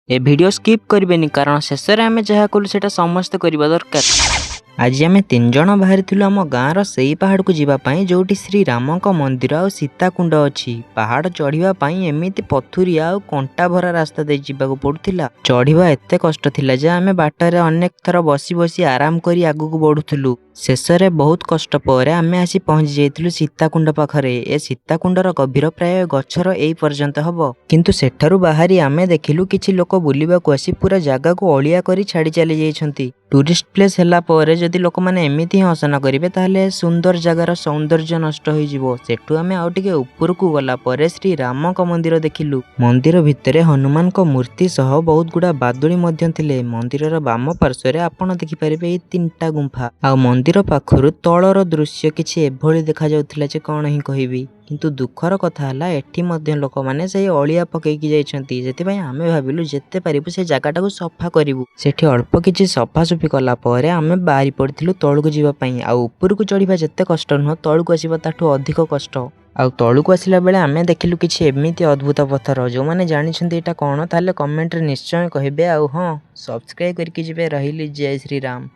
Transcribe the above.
ए video skip करेनि कारण शेष में आम जहाँ कलु से समस्ते करवा दरकार। आज आम 3 जण बाहरी आम गाँव से पहाड़ को जीवाई जो श्री राम मंदिर आ सीताकुंड अच्छी। पहाड़ चढ़ाई एमती पथुरिया आ कंटा भरा रास्ता दे जावाक पड़ूला। चढ़ा एत कष्ट थिला जे आम बाटर अनेक थर बसी बसी आराम कर आगू बढ़ुलु। शेष में बहुत कष्ट पर आम आसी पहुंची जाइलु सीताकुंड पाखरे। ए सीताकुंडर गभीर प्राय गछर ए पर्यंत हब, किंतु सेठारु बाहरी आम देखिलु किछि लोक बुलिबाकु आसी पूरा जगह को अलिया करी छाड़ी चली जाइछंती। टूरिस्ट प्लेस हैला पर जदि लोक माने एमिति हसन करिवे ताहले सुंदर जगार सौंदर्य नष्ट होई जिवो। सेठु आमे आउ टिके ऊपरकू गला परे श्री राम का मंदिर देखिलु। मंदिर भितरे हनुमान को मूर्ति सह बहुत गुडा बादुड़ी मध्य थिले। मंदिरर बाम पार्श्वरे आपण देखि परिबे ए 3टा गुंफा। आ मंदिर पाखरु तळर दृश्य किछि एभଳି देखा जाउथिला जे कोन ही कहिबी। किंतु दुखर कथा हला एठी मध्य लोक माने से अलिया पकेकी जाइछंती। जेतिबा आमे भाबिलु जेते पारिबु से जगाटा को सफा करिवु। सेठी अल्प किछि सफा सुफी कला परे आमे बारी पड़थिलु तळुको जीवा पई। आ ऊपरकू चढ़िबा जेते कष्ट नुह तळुको आसीबा ताठू अधिक कष्ट। आ तळुको आसिला बेले आमे देखिलु किछि एमिति अद्भुत पत्थर। जो माने जानिछंती एटा कोन ताले कमेंट रे निश्चय कहिबे। आ हां सब्सक्राइब करके जिबे। रहिली जय श्री राम।